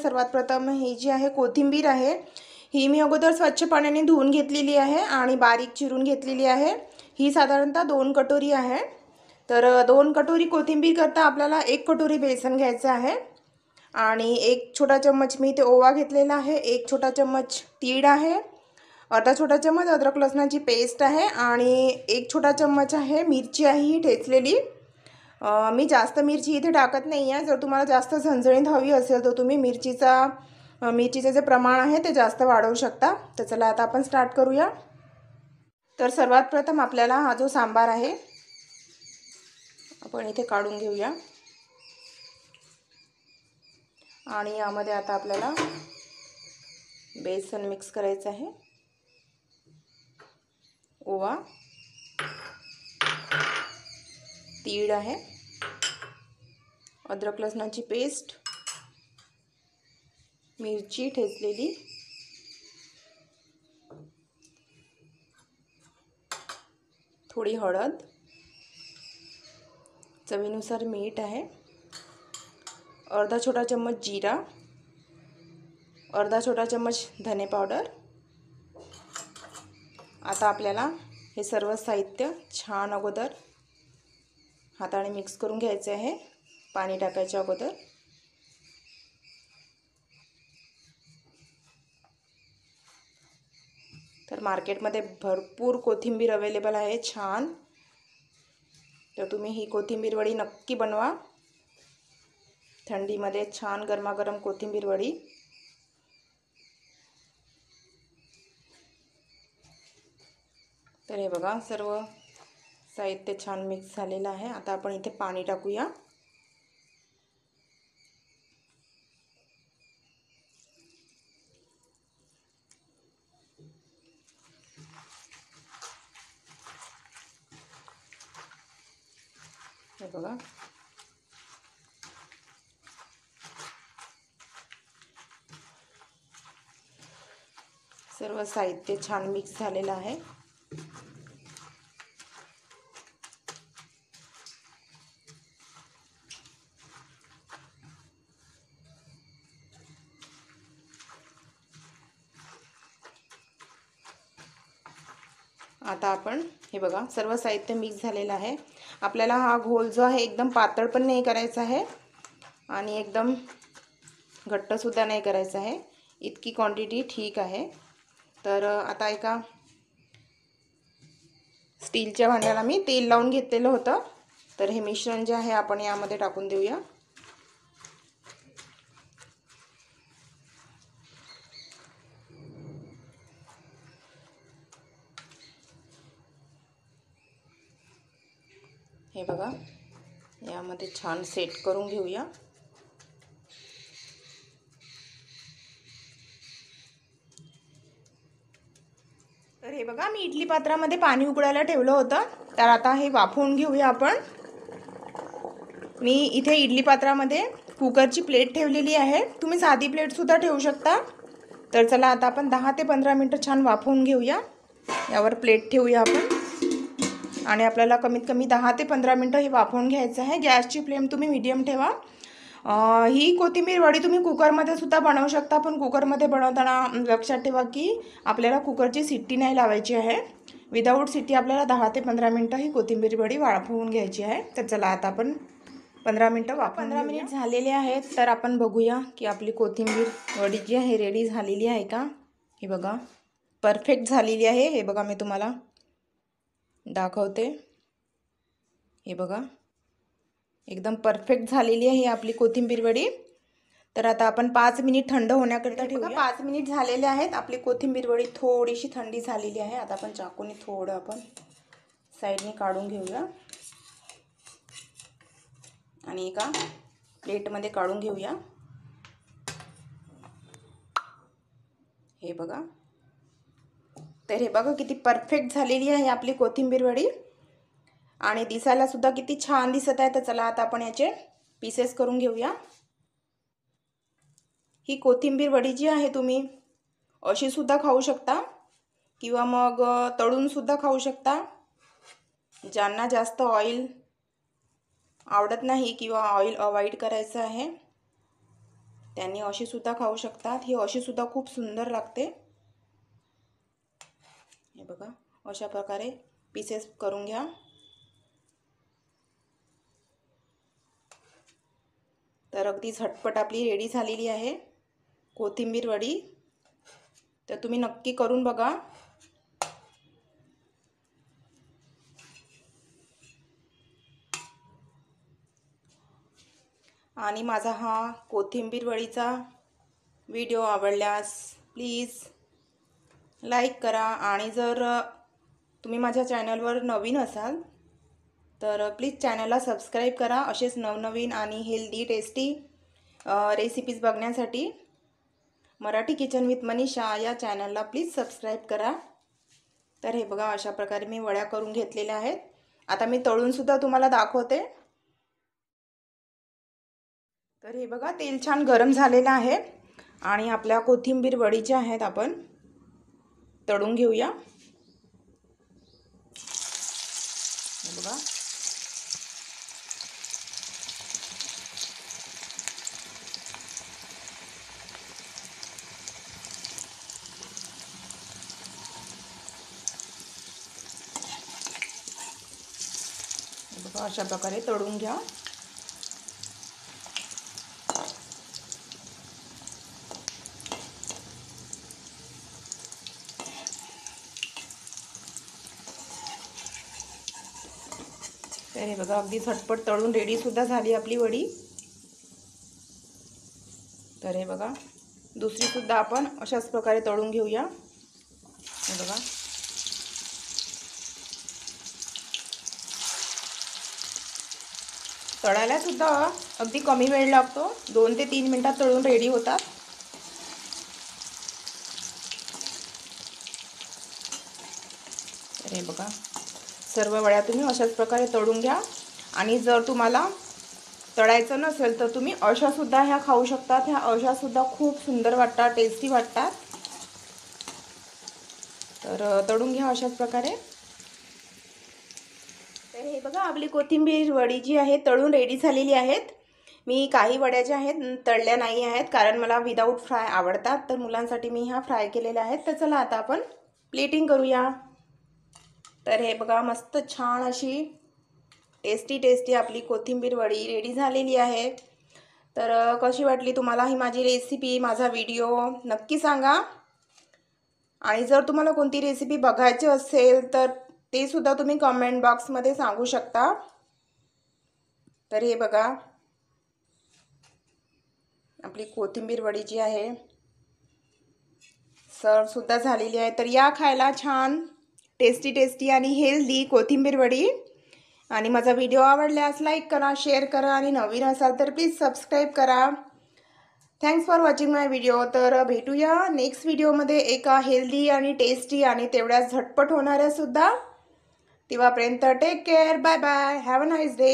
सर्वात प्रथम ही जी आहे कोथिंबीर आहे, ही मी अगोदर स्वच्छ पाण्याने धुवून घेतलेली आहे आणि बारीक चिरून घेतलेली आहे। ही साधारणतः 2 कटोरी आहे। तर 2 कटोरी कोथिंबीर करता आपल्याला 1 कटोरी बेसन घ्यायचं आहे आणि 1 छोटा चम्मच मी इथे ओवा घेतलेला आहे, 1 छोटा चम्मच तीळ आहे, अर्धा छोटा चम्मच अद्रक लसणाची पेस्ट आहे आणि 1 छोटा चम्मच आहे मिरची आहे ही ठेचलेली। मी जास्त मिरची इथे टाकत नाही आहे। जर तुम्हाला जास्त झणझणीत हवी असेल तर तुम्ही मिरचीचे जे प्रमाण आहे ते जास्त वाढवू शकता। तर चला आता आपण स्टार्ट करूया। तर सर्वात प्रथम आपल्याला हा जो सांबार आहे आपण इथे काढून घेऊया आणि यामध्ये आता आपल्याला बेसन मिक्स करायचं आहे, ओवा, तीळ आहे, अद्रक लसणाची पेस्ट, मिरची ठेचलेली, थोडी हळद, चवीनुसार मीठ आहे, अर्धा छोटा चम्मच जीरा, अर्धा छोटा चम्मच धने पावडर। आता आपल्याला हे सर्व साहित्य छान अगोदर हाताने मिक्स करून घ्यायचे आहे पाणी टाकायच्या अगोदर। तर मार्केटमध्ये भरपूर कोथिंबीर अवेलेबल आहे छान। तर तुम्ही ही कोथिंबीर वडी नक्की बनवा, थंडीमध्ये छान गरमागरम कोथिंबीर वडी। तर हे बघा सर्व साहित्य छान मिक्स झालेलं आहे। आता आपण इथे पाणी टाकूया। हे बघा सर्व साहित्य छान मिक्स झालेलं आहे। आता आपण हे बघा सर्व साहित्य मिक्स झालेलं आहे। आपल्याला हा घोल जो आहे एकदम पातळ पण नाही करायचा आहे आणि एकदम घट्ट सुद्धा नाही करायचा आहे, इतकी क्वांटिटी ठीक आहे। तर आता एका स्टीलच्या भांड्याला मी तेल लावून घेतलेलं होतं। तर हे मिश्रण जे आहे आपण यामध्ये टाकून देऊया। हे बघा यामध्ये छान सेट करून घेऊया। तर हे बघा मी इडली पात्रामध्ये पाणी उकळायला ठेवलं होतं। तर आता हे वाफवून घेऊया आपण। मी इथे इडली पात्रामध्ये कुकरची प्लेट ठेवलेली आहे, तुम्ही साधी प्लेट सुद्धा ठेवू शकता। तर चला आता आपण 10 ते 15 मिनिटं छान वाफवून घेऊया। यावर प्लेट ठेवूया आपण आणि आपल्याला कमीत कमी 10 ते 15 मिनिटं हे वाफवून घ्यायचं आहे। गॅसची फ्लेम तुम्ही मीडियम ठेवा। ही कोथिंबीर वडी तुम्ही कुकरमध्ये सुद्धा बनवू शकता, पण कुकरमध्ये बनवताना लक्षात ठेवा की आपल्याला कुकरची शिट्टी नाही लावायची आहे। विदाऊट शिट्टी आपल्याला 10 ते 15 मिनिटं ही कोथिंबीर वडी वाफवून घ्यायची आहे। तर चला आता आपण 15 मिनिटं 15 मिनिट झालेले आहेत। तर आपण बघूया की आपली कोथिंबीर वडी जी आहे रेडी झालेली आहे का। हे बघा परफेक्ट झालेली आहे। हे बघा मी तुम्हाला दाखवते, हे बघा एकदम परफेक्ट झालेली आहे आपली कोथिंबीर वडी। तर आता आपण 5 मिनिट थंड होण्याकरिता ठेवूया। 5 मिनिट झालेले आहेत, आपली कोथिंबीर वडी थोडीशी थंडी झालेली आहे। आता आपण चाकूने थोडं आपण साईडने काढून घेऊया आणि एका प्लेटमध्ये काढून घेऊया। हे बघा तर हे बघा किती परफेक्ट झालेली आहे आपली कोथिंबीर वडी आणि दिसायला सुद्धा किती छान दिसत आहे। तर चला आता आपण याचे पीसेस करून घेऊया। ही कोथिंबीर वडी जी आहे तुम्ही अशी सुद्धा खाऊ शकता किंवा मग तळून सुद्धा खाऊ शकता। ज्यांना जास्त ऑइल आवडत नाही किंवा ऑइल अवॉइड करायचं आहे त्यांनी अशी सुद्धा खाऊ शकतात. ही अशी सुद्धा खूप सुंदर लागते. हे बघा, अशा प्रकारे पीसेस करून घ्या. तर अगदी झटपट आपली रेडी झालेली आहे कोथिंबीर वडी. तर तुम्ही नक्की करून बघा. आणि माझा हा कोथिंबीर वडीचा व्हिडिओ आवडल्यास प्लीज लाईक करा. आणि जर तुम्ही माझ्या चॅनलवर नवीन असाल तर प्लीज चॅनलला सबस्क्राईब करा. असेच नवनवीन आणि हेल्दी टेस्टी रेसिपीज बघण्यासाठी मराठी किचन विथ मनीषा या चॅनलला प्लीज सबस्क्राईब करा. तर हे बघा, अशा प्रकारे मी वड्या करून घेतलेल्या आहेत. आता मी तळूनसुद्धा तुम्हाला दाखवते. तर हे बघा, तेल छान गरम झालेलं आहे आणि आपल्या कोथिंबीर वडी ज्या आहेत आपण तळून घेऊया. हे बघा, अशा प्रकारे तळून घ्या. तर हे बघा, अगदी झटपट तळून रेडी सुद्धा झाली आपली वडी. तर हे बघा, दुसरी सुद्धा आपण अशाच प्रकारे तळून घेऊया. हे बघा, तळायला सुद्धा अगदी कमी वेळ लागतो. 2 ते 3 मिनिटात तळून रेडी होतात. तर हे बघा, सर्व वड्या तुम्ही अशाच प्रकारे तळून घ्या. आणि जर तुम्हाला तळायचं नसेल तर तुम्ही अशा सुद्धा ह्या खाऊ शकतात. ह्या अशा सुद्धा खूप सुंदर वाटतात, टेस्टी वाटतात. तर तळून घ्या अशाच प्रकारे. तर हे बघा, आपली कोथिंबीर वडी जी आहे तळून रेडी झालेली आहेत. मी काही वड्या ज्या आहेत तळल्या नाही आहेत, कारण मला विदाऊट फ्राय आवडतात. तर मुलांसाठी मी ह्या फ्राय केलेल्या आहेत. तर चला आता आपण प्लेटिंग करूया. तर हे बघा, मस्त छान अशी टेस्टी आपली कोथिंबीर वडी रेडी झालेली आहे. तर कशी वाटली तुम्हाला ही माझी रेसिपी, माझा व्हिडिओ नक्की सांगा. आणि जर तुम्हाला कोणती रेसिपी बघायची असेल तर ते सुद्धा तुम्ही कमेंट बॉक्समध्ये सांगू शकता. तर हे बघा, आपली कोथिंबीर वडी जी आहे सर्व सुद्धा झालेली आहे. तर या खायला छान टेस्टी आणि हेल्दी कोथिंबीर वडी. आणि माझा व्हिडिओ आवडल्यास लाईक करा, शेअर करा आणि नवीन असाल तर प्लीज सबस्क्राईब करा. Thanks for watching my video. तर भेटूया नेक्स्ट व्हिडिओमध्ये एका हेल्दी आणि टेस्टी आणि तेवढ्याच झटपट होणाऱ्या सुद्धा. तेव्हापर्यंत take care. Bye bye. Have a nice day.